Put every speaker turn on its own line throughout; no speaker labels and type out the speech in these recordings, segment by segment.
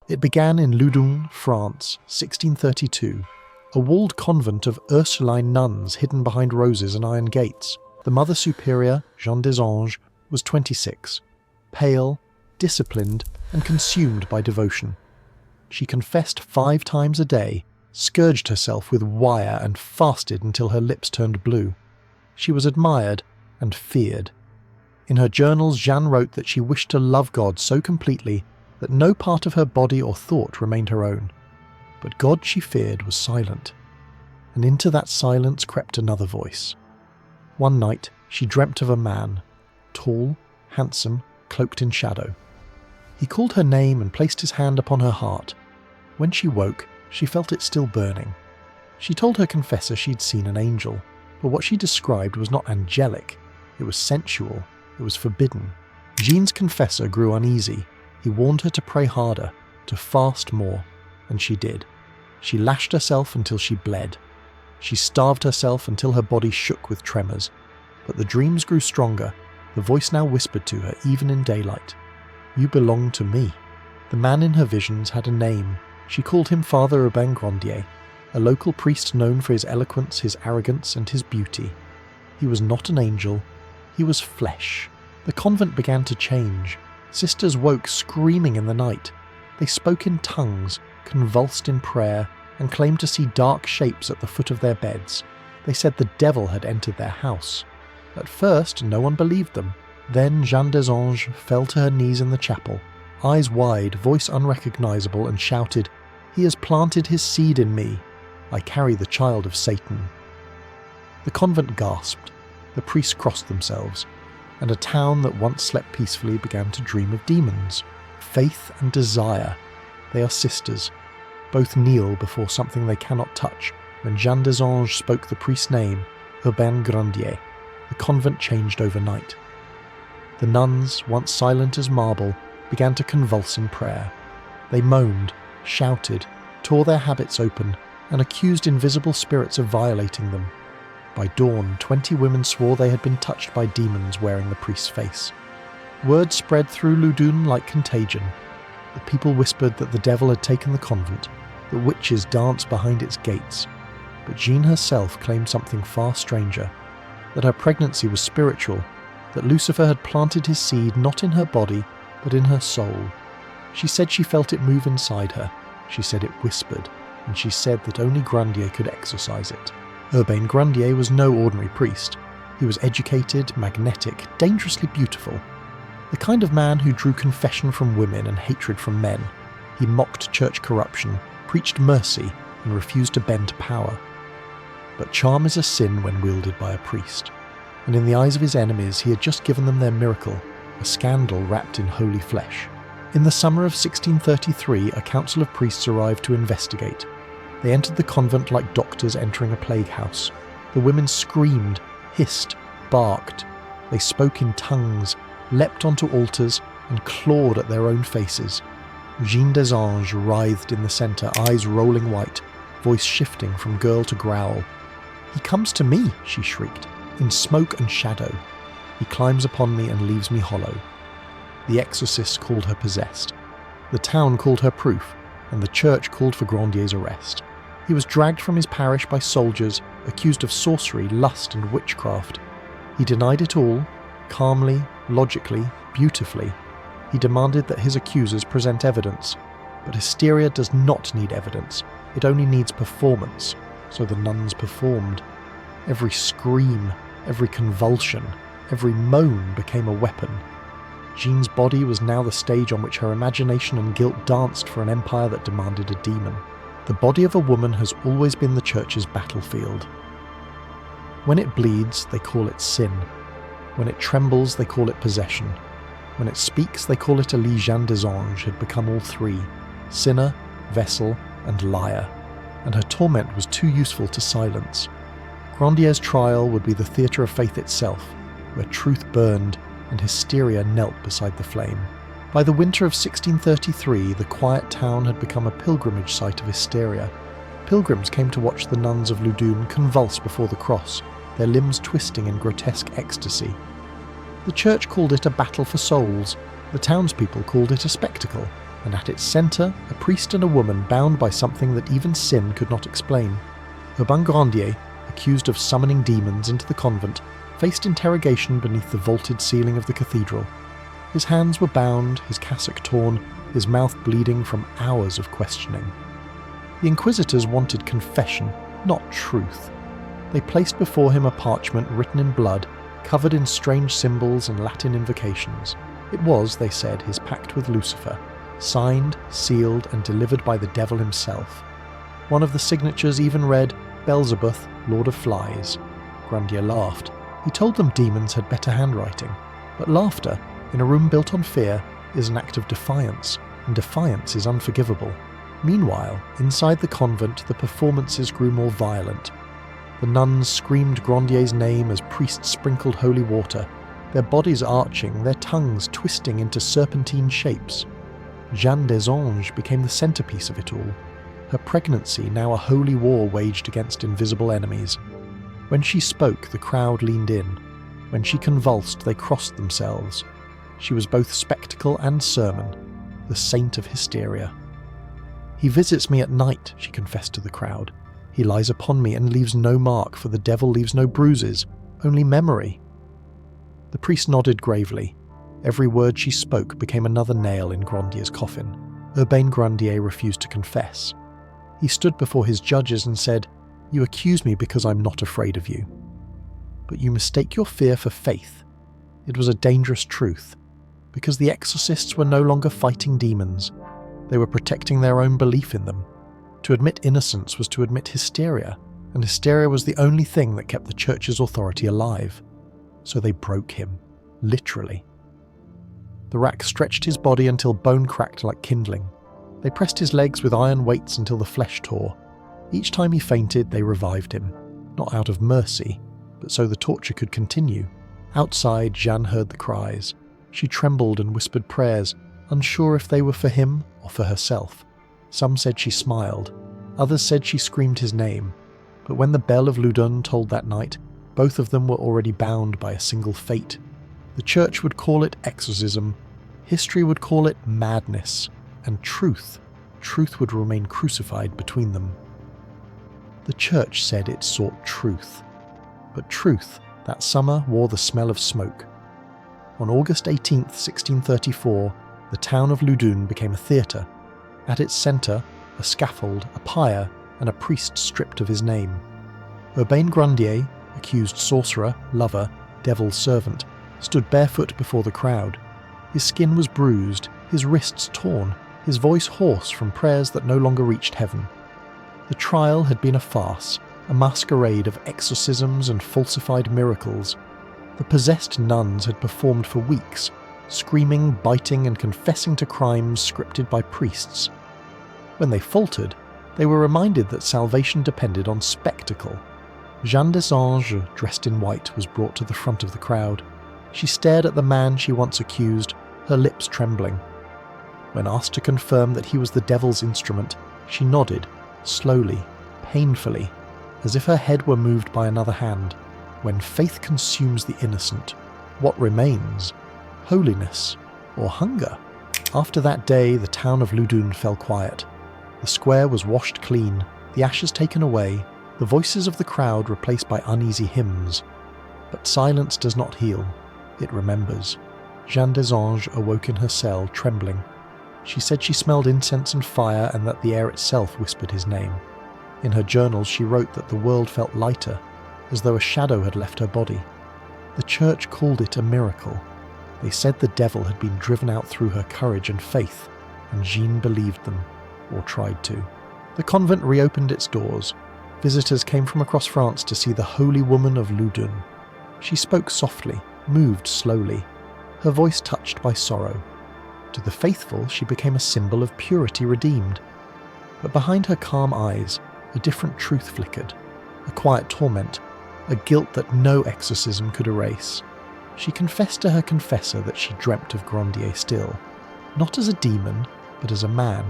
It began in Loudun, France, 1632, a walled convent of Ursuline nuns hidden behind roses and iron gates. The Mother Superior, Jeanne des Anges, was 26, pale, disciplined, and consumed by devotion. She confessed 5 times a day, scourged herself with wire, and fasted until her lips turned blue. She was admired and feared. In her journals, Jeanne wrote that she wished to love God so completely that no part of her body or thought remained her own. But God she feared was silent, and into that silence crept another voice. One night she dreamt of a man, tall, handsome, cloaked in shadow. He called her name and placed his hand upon her heart. When she woke, she felt it still burning. She told her confessor she'd seen an angel, but what she described was not angelic. It was sensual. It was forbidden. Jeanne's confessor grew uneasy. He warned her to pray harder, to fast more, and she did. She lashed herself until she bled. She starved herself until her body shook with tremors. But the dreams grew stronger. The voice now whispered to her, even in daylight. "You belong to me." The man in her visions had a name. She called him Father Urbain Grandier, a local priest known for his eloquence, his arrogance, and his beauty. He was not an angel. He was flesh. The convent began to change. Sisters woke screaming in the night. They spoke in tongues, convulsed in prayer, and claimed to see dark shapes at the foot of their beds. They said the devil had entered their house. At first, no one believed them. Then Jeanne des Anges fell to her knees in the chapel, eyes wide, voice unrecognizable, and shouted, "He has planted his seed in me. I carry the child of Satan." The convent gasped. The priests crossed themselves, and a town that once slept peacefully began to dream of demons. Faith and desire. They are sisters. Both kneel before something they cannot touch. When Jeanne des Anges spoke the priest's name, Urbain Grandier, the convent changed overnight. The nuns, once silent as marble, began to convulse in prayer. They moaned, shouted, tore their habits open, and accused invisible spirits of violating them. By dawn, 20 women swore they had been touched by demons wearing the priest's face. Word spread through Loudun like contagion. The people whispered that the devil had taken the convent, that witches danced behind its gates. But Jeanne herself claimed something far stranger, that her pregnancy was spiritual, that Lucifer had planted his seed not in her body, but in her soul. She said she felt it move inside her. She said it whispered, and she said that only Grandier could exorcise it. Urbain Grandier was no ordinary priest. He was educated, magnetic, dangerously beautiful. The kind of man who drew confession from women and hatred from men. He mocked church corruption, preached mercy, and refused to bend to power. But charm is a sin when wielded by a priest. And in the eyes of his enemies, he had just given them their miracle, a scandal wrapped in holy flesh. In the summer of 1633, a council of priests arrived to investigate. They entered the convent like doctors entering a plague house. The women screamed, hissed, barked. They spoke in tongues, leapt onto altars, and clawed at their own faces. Jeanne des Anges writhed in the centre, eyes rolling white, voice shifting from girl to growl. "He comes to me," she shrieked, "in smoke and shadow. He climbs upon me and leaves me hollow." The exorcists called her possessed. The town called her proof, and the church called for Grandier's arrest. He was dragged from his parish by soldiers, accused of sorcery, lust, and witchcraft. He denied it all, calmly, logically, beautifully. He demanded that his accusers present evidence. But hysteria does not need evidence. It only needs performance. So the nuns performed. Every scream, every convulsion, every moan became a weapon. Jeanne's body was now the stage on which her imagination and guilt danced for an empire that demanded a demon. The body of a woman has always been the church's battlefield. When it bleeds, they call it sin. When it trembles, they call it possession. When it speaks, they call it a lie. Jeanne des Anges had become all three: sinner, vessel, and liar, and her torment was too useful to silence. Grandier's trial would be the theatre of faith itself, where truth burned and hysteria knelt beside the flame. By the winter of 1633, the quiet town had become a pilgrimage site of hysteria. Pilgrims came to watch the nuns of Loudun convulse before the cross, their limbs twisting in grotesque ecstasy. The church called it a battle for souls, the townspeople called it a spectacle, and at its centre, a priest and a woman bound by something that even sin could not explain. Urbain Grandier, accused of summoning demons into the convent, faced interrogation beneath the vaulted ceiling of the cathedral. His hands were bound, his cassock torn, his mouth bleeding from hours of questioning. The inquisitors wanted confession, not truth. They placed before him a parchment written in blood, covered in strange symbols and Latin invocations. It was, they said, his pact with Lucifer, signed, sealed, and delivered by the devil himself. One of the signatures even read, Beelzebub, Lord of Flies. Grandier laughed. He told them demons had better handwriting. But laughter, in a room built on fear, is an act of defiance, and defiance is unforgivable. Meanwhile, inside the convent, the performances grew more violent. The nuns screamed Grandier's name as priests sprinkled holy water, their bodies arching, their tongues twisting into serpentine shapes. Jeanne des Anges became the centerpiece of it all. Her pregnancy, now a holy war waged against invisible enemies. When she spoke, the crowd leaned in. When she convulsed, they crossed themselves. She was both spectacle and sermon, the saint of hysteria. He visits me at night, she confessed to the crowd. He lies upon me and leaves no mark, for the devil leaves no bruises, only memory. The priest nodded gravely. Every word she spoke became another nail in Grandier's coffin. Urbain Grandier refused to confess. He stood before his judges and said, "You accuse me because I'm not afraid of you. But you mistake your fear for faith." It was a dangerous truth, because the exorcists were no longer fighting demons. They were protecting their own belief in them. To admit innocence was to admit hysteria, and hysteria was the only thing that kept the church's authority alive. So they broke him, literally. The rack stretched his body until bone cracked like kindling. They pressed his legs with iron weights until the flesh tore. Each time he fainted, they revived him, not out of mercy, but so the torture could continue. Outside, Jeanne heard the cries. She trembled and whispered prayers, unsure if they were for him or for herself. Some said she smiled, others said she screamed his name, but when the bell of Loudun tolled that night, both of them were already bound by a single fate. The church would call it exorcism, history would call it madness, and truth would remain crucified between them. The church said it sought truth, but truth that summer wore the smell of smoke. On August 18th, 1634, the town of Loudun became a theatre. At its centre, a scaffold, a pyre, and a priest stripped of his name. Urbain Grandier, accused sorcerer, lover, devil's servant, stood barefoot before the crowd. His skin was bruised, his wrists torn, his voice hoarse from prayers that no longer reached heaven. The trial had been a farce, a masquerade of exorcisms and falsified miracles. The possessed nuns had performed for weeks, screaming, biting, and confessing to crimes scripted by priests. When they faltered, they were reminded that salvation depended on spectacle. Jeanne des Anges, dressed in white, was brought to the front of the crowd. She stared at the man she once accused, her lips trembling. When asked to confirm that he was the devil's instrument, she nodded, slowly, painfully, as if her head were moved by another hand. When faith consumes the innocent, what remains? Holiness or hunger? After that day, the town of Loudun fell quiet. The square was washed clean, the ashes taken away, the voices of the crowd replaced by uneasy hymns. But silence does not heal, it remembers. Jeanne des Anges awoke in her cell, trembling. She said she smelled incense and fire and that the air itself whispered his name. In her journals she wrote that the world felt lighter, as though a shadow had left her body. The church called it a miracle. They said the devil had been driven out through her courage and faith, and Jeanne believed them, or tried to. The convent reopened its doors. Visitors came from across France to see the holy woman of Loudun. She spoke softly, moved slowly, her voice touched by sorrow. To the faithful, she became a symbol of purity redeemed. But behind her calm eyes, a different truth flickered, a quiet torment, a guilt that no exorcism could erase. She confessed to her confessor that she dreamt of Grandier still, not as a demon, but as a man.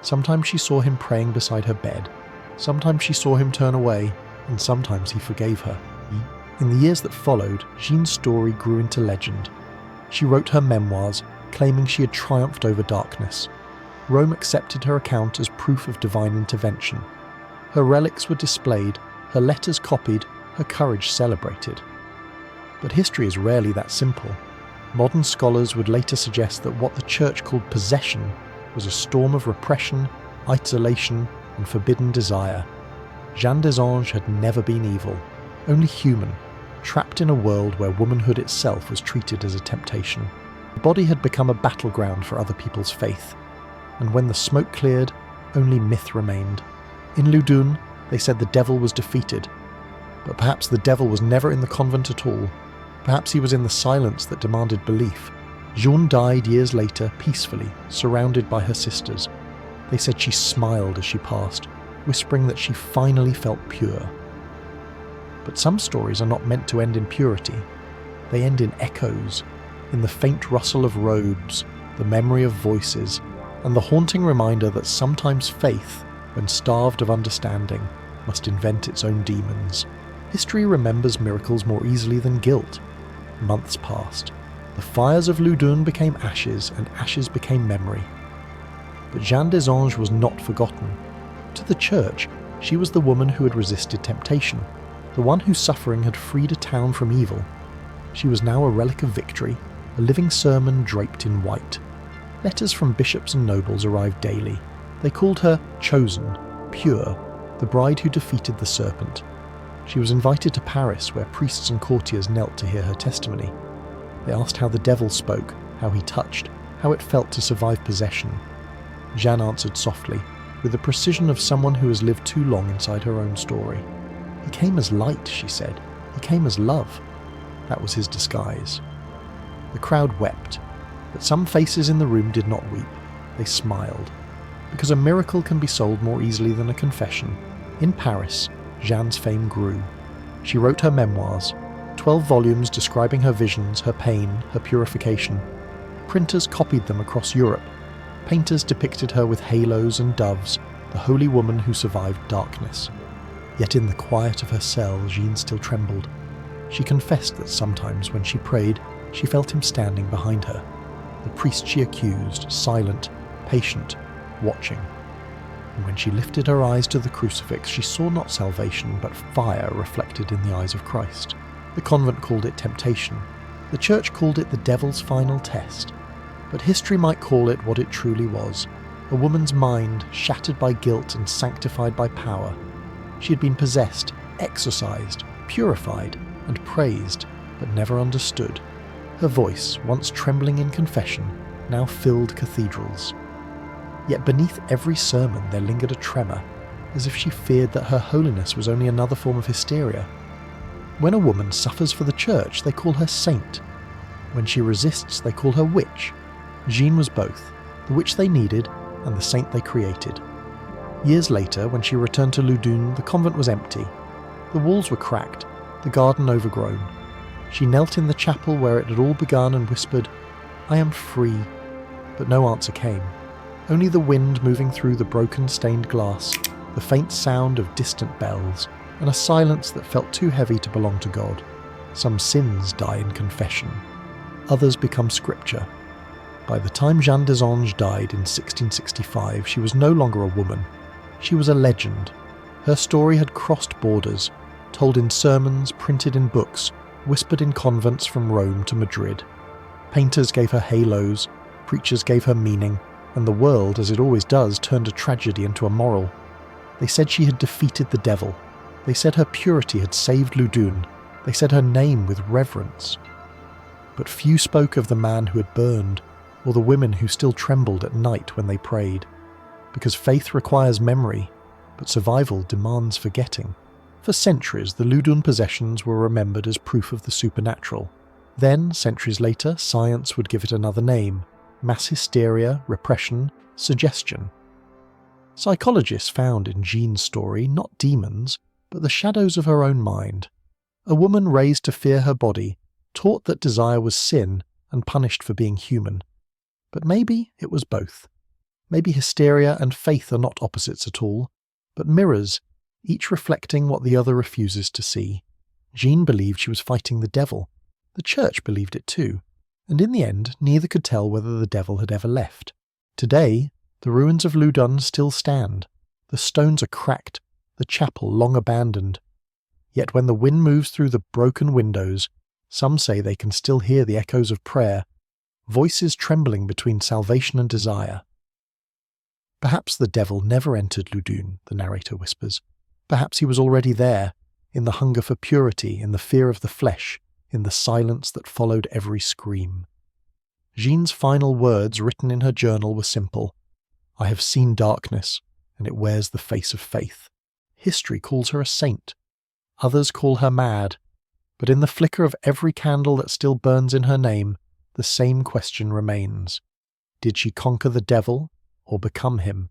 Sometimes she saw him praying beside her bed, sometimes she saw him turn away, and sometimes he forgave her. In the years that followed, Jeanne's story grew into legend. She wrote her memoirs, claiming she had triumphed over darkness. Rome accepted her account as proof of divine intervention. Her relics were displayed, her letters copied, her courage celebrated. But history is rarely that simple. Modern scholars would later suggest that what the Church called possession was a storm of repression, isolation, and forbidden desire. Jeanne des Anges had never been evil, only human, trapped in a world where womanhood itself was treated as a temptation. The body had become a battleground for other people's faith, and when the smoke cleared, only myth remained. In Loudun, they said the devil was defeated, but perhaps the devil was never in the convent at all. Perhaps he was in the silence that demanded belief. Jeanne died years later, peacefully, surrounded by her sisters. They said she smiled as she passed, whispering that she finally felt pure. But some stories are not meant to end in purity. They end in echoes, in the faint rustle of robes, the memory of voices, and the haunting reminder that sometimes faith, when starved of understanding, must invent its own demons. History remembers miracles more easily than guilt. Months passed. The fires of Loudun became ashes, and ashes became memory. But Jeanne des Anges was not forgotten. To the Church, she was the woman who had resisted temptation, the one whose suffering had freed a town from evil. She was now a relic of victory, a living sermon draped in white. Letters from bishops and nobles arrived daily. They called her chosen, pure, the bride who defeated the serpent. She was invited to Paris, where priests and courtiers knelt to hear her testimony. They asked how the devil spoke, how he touched, how it felt to survive possession. Jeanne answered softly, with the precision of someone who has lived too long inside her own story. He came as light, she said. He came as love. That was his disguise. The crowd wept, but some faces in the room did not weep. They smiled. Because a miracle can be sold more easily than a confession. In Paris, Jeanne's fame grew. She wrote her memoirs, 12 volumes describing her visions, her pain, her purification. Printers copied them across Europe. Painters depicted her with halos and doves, the holy woman who survived darkness. Yet in the quiet of her cell, Jeanne still trembled. She confessed that sometimes when she prayed, she felt him standing behind her. The priest she accused, silent, patient, watching. And when she lifted her eyes to the crucifix, she saw not salvation, but fire reflected in the eyes of Christ. The convent called it temptation. The Church called it the devil's final test. But history might call it what it truly was, a woman's mind shattered by guilt and sanctified by power. She had been possessed, exorcised, purified, and praised, but never understood. Her voice, once trembling in confession, now filled cathedrals. Yet beneath every sermon there lingered a tremor, as if she feared that her holiness was only another form of hysteria. When a woman suffers for the Church, they call her saint. When she resists, they call her witch. Jeanne was both, the witch they needed and the saint they created. Years later, when she returned to Loudun, the convent was empty. The walls were cracked, the garden overgrown. She knelt in the chapel where it had all begun and whispered, "I am free." But no answer came. Only the wind moving through the broken stained glass, the faint sound of distant bells, and a silence that felt too heavy to belong to God. Some sins die in confession. Others become scripture. By the time Jeanne des Anges died in 1665, she was no longer a woman. She was a legend. Her story had crossed borders, told in sermons, printed in books, whispered in convents from Rome to Madrid. Painters gave her halos, preachers gave her meaning, and the world, as it always does, turned a tragedy into a moral. They said she had defeated the devil. They said her purity had saved Loudun. They said her name with reverence. But few spoke of the man who had burned, or the women who still trembled at night when they prayed. Because faith requires memory, but survival demands forgetting. For centuries, the Loudun possessions were remembered as proof of the supernatural. Then, centuries later, science would give it another name: mass hysteria, repression, suggestion. Psychologists found in Jeanne's story not demons, but the shadows of her own mind. A woman raised to fear her body, taught that desire was sin, and punished for being human. But maybe it was both. Maybe hysteria and faith are not opposites at all, but mirrors, each reflecting what the other refuses to see. Jeanne believed she was fighting the devil. The Church believed it too, and in the end neither could tell whether the devil had ever left. Today, The ruins of Loudun still stand. The stones are cracked, the chapel long abandoned. Yet when the wind moves through the broken windows, some say they can still hear the echoes of prayer, voices trembling between salvation and desire. Perhaps the devil never entered Loudun, the narrator whispers. Perhaps he was already there, in the hunger for purity, in the fear of the flesh, in the silence that followed every scream. Jeanne's final words written in her journal were simple. I have seen darkness, and it wears the face of faith. History calls her a saint. Others call her mad. But in the flicker of every candle that still burns in her name, the same question remains. Did she conquer the devil, or become him?